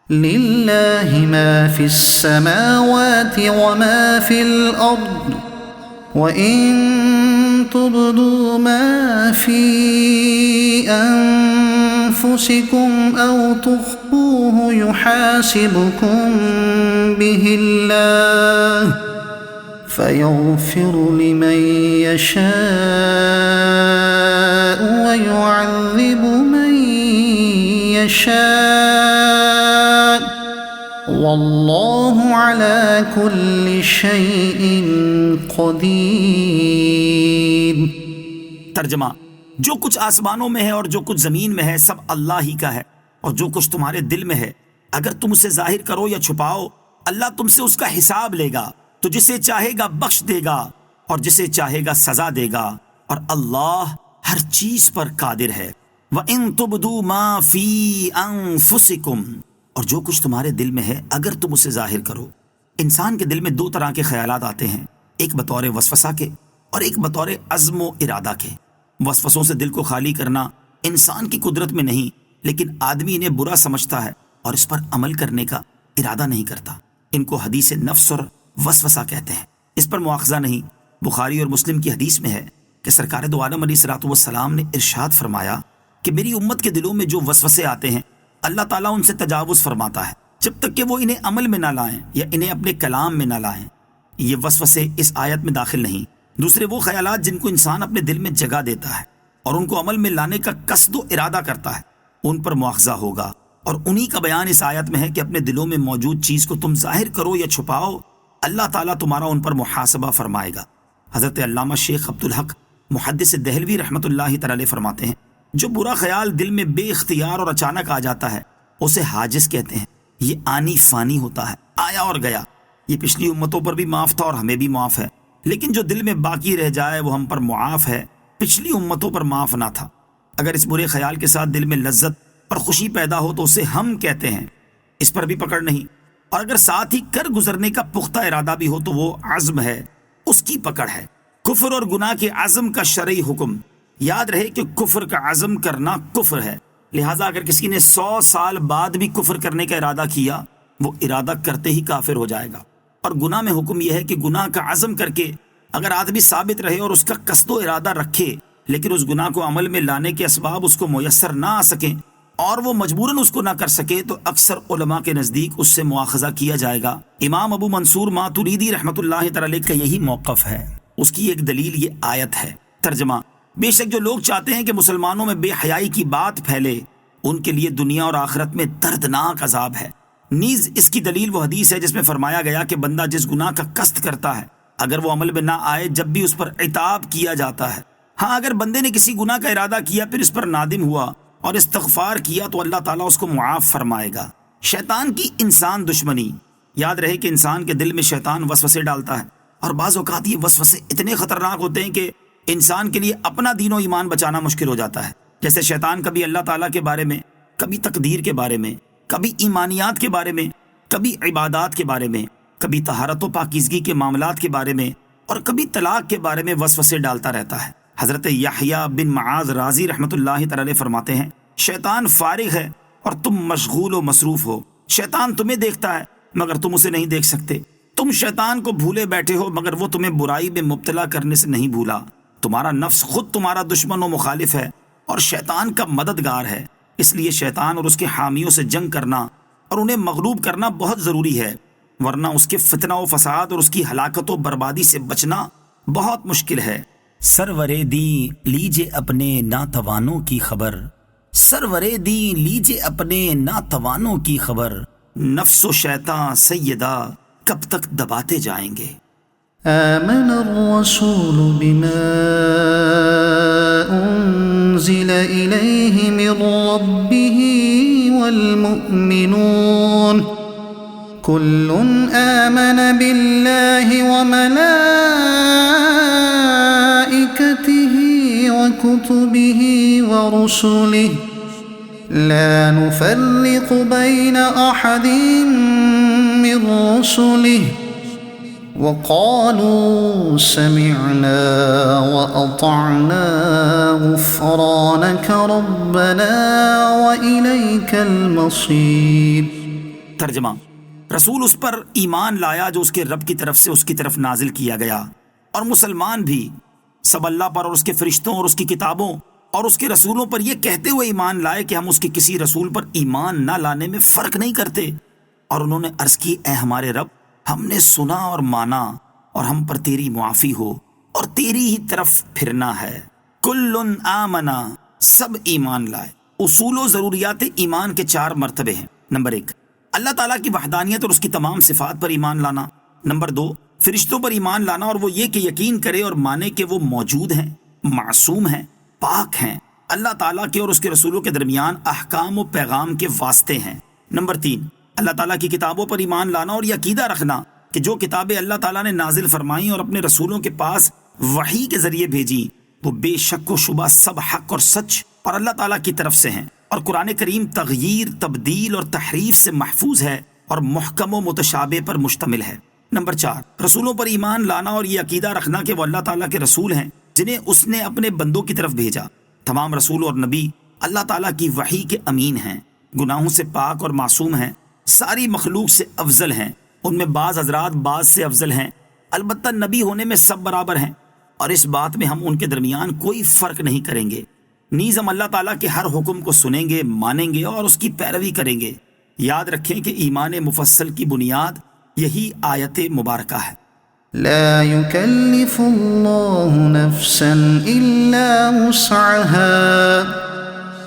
للہ ما فی السماوات وما فی الارض وَإِن تُبْدُوا مَا فِي أَنفُسِكُمْ أَوْ تُخْفُوهُ يُحَاسِبْكُم بِهِ اللَّهُ فَيَغْفِرُ لِمَن يَشَاءُ وَيُعَذِّبُ مَن يَشَاءُ واللہ علی کل شیء قدیر۔ ترجمہ: جو کچھ آسمانوں میں ہے اور جو کچھ زمین میں ہے سب اللہ ہی کا ہے، اور جو کچھ تمہارے دل میں ہے اگر تم اسے ظاہر کرو یا چھپاؤ اللہ تم سے اس کا حساب لے گا، تو جسے چاہے گا بخش دے گا اور جسے چاہے گا سزا دے گا، اور اللہ ہر چیز پر قادر ہے۔ وَإِن تُبْدُوا مَا فِي أَنفُسِكُمْ، اور جو کچھ تمہارے دل میں ہے اگر تم اسے ظاہر کرو۔ انسان کے دل میں دو طرح کے خیالات آتے ہیں، ایک بطور وسوسہ کے اور ایک بطور عزم و ارادہ کے۔ وسوسوں سے دل کو خالی کرنا انسان کی قدرت میں نہیں، لیکن آدمی انہیں برا سمجھتا ہے اور اس پر عمل کرنے کا ارادہ نہیں کرتا۔ ان کو حدیث نفس اور وسوسہ کہتے ہیں، اس پر مواخذہ نہیں۔ بخاری اور مسلم کی حدیث میں ہے کہ سرکار دو عالم علیہ الصلوۃ والسلام نے ارشاد فرمایا کہ میری امت کے دلوں میں جو وسوسے آتے ہیں اللہ تعالیٰ ان سے تجاوز فرماتا ہے جب تک کہ وہ انہیں عمل میں نہ لائیں یا انہیں اپنے کلام میں نہ لائیں۔ یہ وسوسے اس آیت میں داخل نہیں۔ دوسرے وہ خیالات جن کو انسان اپنے دل میں جگہ دیتا ہے اور ان کو عمل میں لانے کا قصد و ارادہ کرتا ہے، ان پر مواخذہ ہوگا، اور انہی کا بیان اس آیت میں ہے کہ اپنے دلوں میں موجود چیز کو تم ظاہر کرو یا چھپاؤ اللہ تعالیٰ تمہارا ان پر محاسبہ فرمائے گا۔ حضرت علامہ شیخ عبدالحق محدث دہلوی رحمۃ اللہ تعالی فرماتے ہیں، جو برا خیال دل میں بے اختیار اور اچانک آ جاتا ہے اسے حاجز کہتے ہیں۔ یہ آنی فانی ہوتا ہے، آیا اور گیا۔ یہ پچھلی امتوں پر بھی معاف تھا اور ہمیں بھی معاف ہے، لیکن جو دل میں باقی رہ جائے وہ ہم پر معاف ہے، پچھلی امتوں پر معاف نہ تھا۔ اگر اس برے خیال کے ساتھ دل میں لذت اور خوشی پیدا ہو تو اسے ہم کہتے ہیں، اس پر بھی پکڑ نہیں، اور اگر ساتھ ہی کر گزرنے کا پختہ ارادہ بھی ہو تو وہ عزم ہے، اس کی پکڑ ہے۔ کفر اور گناہ کے عزم کا شرعی حکم، یاد رہے کہ کفر کا عزم کرنا کفر ہے، لہٰذا اگر کسی نے 100 سال بعد بھی کفر کرنے کا ارادہ کیا وہ ارادہ کرتے ہی کافر ہو جائے گا۔ اور گناہ میں حکم یہ ہے کہ گناہ کا عزم کر کے اگر آدمی ثابت رہے اور اس کا قصد و ارادہ رکھے لیکن اس گناہ کو عمل میں لانے کے اسباب اس کو میسر نہ آ سکیں اور وہ مجبوراً اس کو نہ کر سکے تو اکثر علماء کے نزدیک اس سے مواخذہ کیا جائے گا۔ امام ابو منصور ماتریدی رحمۃ اللہ تعالی کا یہی موقف ہے، اس کی ایک دلیل یہ آیت ہے۔ ترجمہ: بے شک جو لوگ چاہتے ہیں کہ مسلمانوں میں بے حیائی کی بات پھیلے ان کے لیے دنیا اور آخرت میں دردناک عذاب ہے۔ نیز اس کی دلیل وہ حدیث ہے جس میں فرمایا گیا کہ بندہ جس گناہ کا قصد کرتا ہے اگر وہ عمل میں نہ آئے جب بھی اس پر عتاب کیا جاتا ہے۔ ہاں اگر بندے نے کسی گناہ کا ارادہ کیا پھر اس پر نادم ہوا اور استغفار کیا تو اللہ تعالیٰ اس کو معاف فرمائے گا۔ شیطان کی انسان دشمنی، یاد رہے کہ انسان کے دل میں شیطان وسوسے ڈالتا ہے، اور بعض اوقات یہ وسوسے اتنے خطرناک ہوتے ہیں کہ انسان کے لیے اپنا دین و ایمان بچانا مشکل ہو جاتا ہے۔ جیسے شیطان کبھی اللہ تعالیٰ کے بارے میں، کبھی تقدیر کے بارے میں، کبھی ایمانیات کے بارے میں، کبھی عبادات کے بارے میں، کبھی طہارت و پاکیزگی کے معاملات کے بارے میں، اور کبھی طلاق کے بارے میں وسوسے ڈالتا رہتا ہے۔ حضرت یحییٰ بن معاذ رازی رحمۃ اللہ تعالی فرماتے ہیں، شیطان فارغ ہے اور تم مشغول و مصروف ہو۔ شیطان تمہیں دیکھتا ہے مگر تم اسے نہیں دیکھ سکتے۔ تم شیطان کو بھولے بیٹھے ہو مگر وہ تمہیں برائی میں مبتلا کرنے سے نہیں بھولا۔ تمہارا نفس خود تمہارا دشمن و مخالف ہے اور شیطان کا مددگار ہے، اس لیے شیطان اور اس کے حامیوں سے جنگ کرنا اور انہیں مغلوب کرنا بہت ضروری ہے، ورنہ اس کے فتنہ و فساد اور اس کی ہلاکت و بربادی سے بچنا بہت مشکل ہے۔ سرور دین لیجے اپنے ناتوانوں کی خبر، سرور دین لیجے اپنے ناتوانوں کی خبر، نفس و شیطان سیدہ کب تک دباتے جائیں گے۔ آمن الرسول بما انزل الیہ من ربہ والمؤمنون کل آمن باللہ وملائکتہ وکتبہ ورسلہ لا نفرق بین احد من رسلہ وقالوا سمعنا وأطعنا غفرانك ربنا وإليك المصير۔ ترجمہ: رسول اس پر ایمان لایا جو اس کے رب کی طرف سے اس کی طرف نازل کیا گیا، اور مسلمان بھی سب اللہ پر اور اس کے فرشتوں اور اس کی کتابوں اور اس کے رسولوں پر یہ کہتے ہوئے ایمان لائے کہ ہم اس کے کسی رسول پر ایمان نہ لانے میں فرق نہیں کرتے۔ اور انہوں نے عرض کی، اے ہمارے رب، ہم نے سنا اور مانا، اور ہم پر تیری معافی ہو اور تیری ہی طرف پھرنا ہے۔ کل آمنا، سب ایمان لائے۔ اصول و ضروریات ایمان کے 4 مرتبے ہیں۔ نمبر 1، اللہ تعالیٰ کی وحدانیت اور اس کی تمام صفات پر ایمان لانا۔ نمبر 2، فرشتوں پر ایمان لانا، اور وہ یہ کہ یقین کرے اور مانے کہ وہ موجود ہیں، معصوم ہیں، پاک ہیں، اللہ تعالیٰ کے اور اس کے رسولوں کے درمیان احکام و پیغام کے واسطے ہیں۔ نمبر 3، اللہ تعالیٰ کی کتابوں پر ایمان لانا اور یہ عقیدہ رکھنا کہ جو کتابیں اللہ تعالیٰ نے نازل فرمائیں اور اپنے رسولوں کے پاس وحی کے ذریعے بھیجی، وہ بے شک و شبہ سب حق اور سچ اور اللہ تعالیٰ کی طرف سے ہیں، اور قرآن کریم تغییر، تبدیل اور تحریف سے محفوظ ہے اور محکم و متشابہ پر مشتمل ہے۔ نمبر 4، رسولوں پر ایمان لانا اور یہ عقیدہ رکھنا کہ وہ اللہ تعالیٰ کے رسول ہیں جنہیں اس نے اپنے بندوں کی طرف بھیجا۔ تمام رسول اور نبی اللہ تعالیٰ کی وحی کے امین ہیں، گناہوں سے پاک اور معصوم ہیں، ساری مخلوق سے افضل ہیں، ان میں بعض حضرات بعض سے افضل ہیں، البتہ نبی ہونے میں سب برابر ہیں، اور اس بات میں ہم ان کے درمیان کوئی فرق نہیں کریں گے۔ نیز ہم اللہ تعالیٰ کے ہر حکم کو سنیں گے، مانیں گے اور اس کی پیروی کریں گے۔ یاد رکھیں کہ ایمان مفصل کی بنیاد یہی آیت مبارکہ ہے۔ لا يكلف الله نفسا إلا وسعها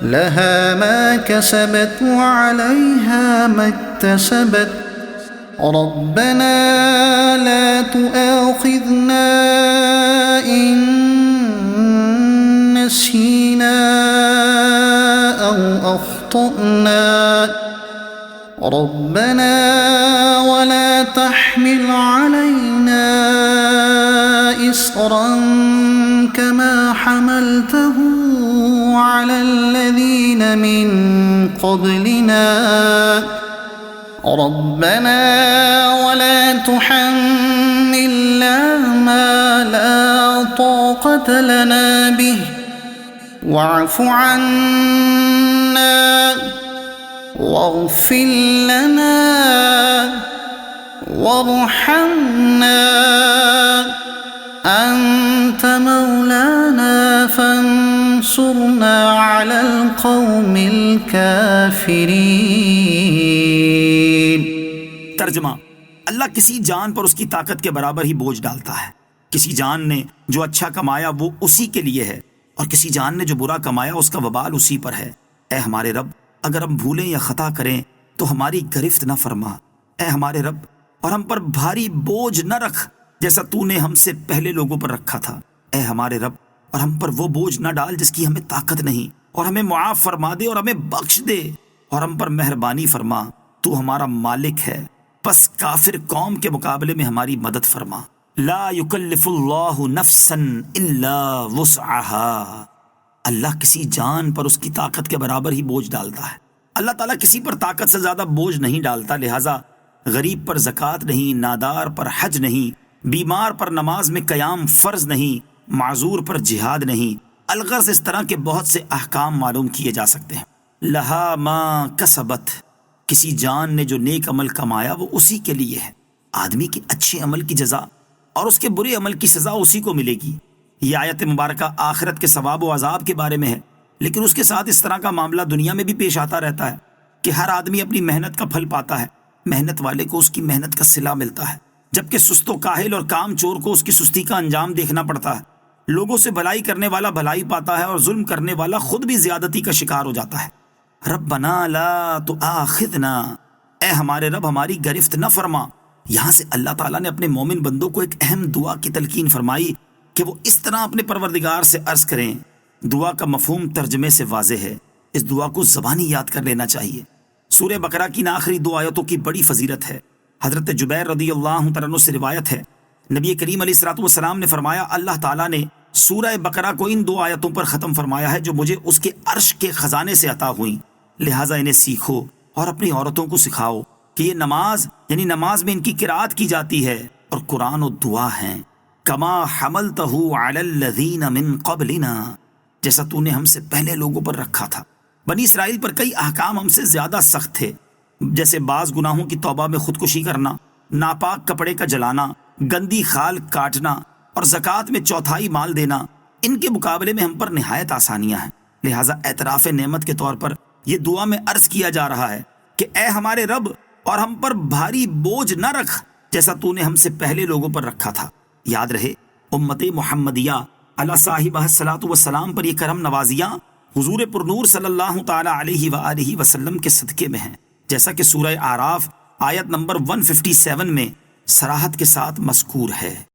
لها ما كسبت وعليها ما اكتسبت ربنا لا تؤاخذنا إن نسينا أو أخطأنا ربنا ولا تحمل علينا إصرا كما حملته على الذين من قبلنا ربنا ولا تحملنا ما لا طاقة لنا به واعف عنا واغفر لنا وارحمنا أنت مولانا فانصرنا على القوم الكافرين۔ ترجمہ: اللہ کسی جان پر اس کی طاقت کے برابر ہی بوجھ ڈالتا ہے۔ کسی جان نے جو اچھا کمایا وہ اسی کے لیے ہے، اور کسی جان نے جو برا کمایا اس کا وبال اسی پر ہے۔ اے ہمارے رب، اگر ہم بھولیں یا خطا کریں تو ہماری گرفت نہ فرما۔ اے ہمارے رب، اور ہم پر بھاری بوجھ نہ رکھ جیسا تو نے ہم سے پہلے لوگوں پر رکھا تھا۔ اے ہمارے رب، اور ہم پر وہ بوجھ نہ ڈال جس کی ہمیں طاقت نہیں، اور ہمیں معاف فرما دے اور ہمیں بخش دے، اور ہم پر مہربانی فرما، تو ہمارا مالک ہے، پس کافر قوم کے مقابلے میں ہماری مدد فرما۔ لا یکلف اللہ نفسا الا وسعها، اللہ کسی جان پر اس کی طاقت کے برابر ہی بوجھ ڈالتا ہے۔ اللہ تعالیٰ کسی پر طاقت سے زیادہ بوجھ نہیں ڈالتا، لہٰذا غریب پر زکوٰۃ نہیں، نادار پر حج نہیں، بیمار پر نماز میں قیام فرض نہیں، معذور پر جہاد نہیں۔ الغرض اس طرح کے بہت سے احکام معلوم کیے جا سکتے ہیں۔ لہا ما کسبت، کسی جان نے جو نیک عمل کمایا وہ اسی کے لیے ہے۔ آدمی کے اچھے عمل کی جزا اور اس کے برے عمل کی سزا اسی کو ملے گی۔ یہ آیت مبارکہ آخرت کے ثواب و عذاب کے بارے میں ہے، لیکن اس کے ساتھ اس طرح کا معاملہ دنیا میں بھی پیش آتا رہتا ہے کہ ہر آدمی اپنی محنت کا پھل پاتا ہے، محنت والے کو اس کی محنت کا صلہ ملتا ہے، جبکہ سست و کاہل اور کام چور کو اس کی سستی کا انجام دیکھنا پڑتا ہے۔ لوگوں سے بھلائی کرنے والا بھلائی پاتا ہے اور ظلم کرنے والا خود بھی زیادتی کا شکار ہو جاتا ہے۔ ربنا لا تؤاخذنا، اے ہمارے رب ہماری گرفت نہ فرما۔ یہاں سے اللہ تعالیٰ نے اپنے مومن بندوں کو ایک اہم دعا کی تلقین فرمائی کہ وہ اس طرح اپنے پروردگار سے عرض کریں۔ دعا کا مفہوم ترجمے سے واضح ہے، اس دعا کو زبانی یاد کر لینا چاہیے۔ سورہ بقرہ کی آخری 2 آیتوں کی بڑی فضیلت ہے۔ حضرت جبیر رضی اللہ تعالیٰ عنہ سے روایت ہے، نبی کریم علیہ الصلوۃ والسلام نے فرمایا، اللہ تعالیٰ نے سورہ بقرہ کو ان 2 آیتوں پر ختم فرمایا ہے جو مجھے اس کے عرش کے خزانے سے عطا ہوئیں، لہٰذا انہیں سیکھو اور اپنی عورتوں کو سکھاؤ کہ یہ نماز یعنی نماز میں ان کی قرات کی جاتی ہے اور قرآن و دعا ہیں۔ کما حملتہ علی الذین من قبلنا، جیسا تو نے ہم سے پہلے لوگوں پر رکھا تھا۔ بنی اسرائیل پر کئی احکام ہم سے زیادہ سخت تھے، جیسے بعض گناہوں کی توبہ میں خودکشی کرنا، ناپاک کپڑے کا جلانا، گندی خال کاٹنا اور زکوٰۃ میں چوتھائی مال دینا، ان کے مقابلے میں ہم پر نہایت آسانیاں ہیں۔ لہٰذا اعتراف نعمت کے طور پر یہ دعا میں عرض کیا جا رہا ہے کہ اے ہمارے رب، اور ہم پر بھاری بوجھ نہ رکھ جیسا تو نے ہم سے پہلے لوگوں پر رکھا تھا۔ یاد رہے امت محمدیہ علی صاحبہ الصلاۃ والسلام پر یہ کرم نوازیاں حضور پرنور صلی اللہ تعالی علیہ وآلہ وسلم کے صدقے میں ہیں، جیسا کہ سورہ اعراف آیت نمبر 157 میں صراحت کے ساتھ مذکور ہے۔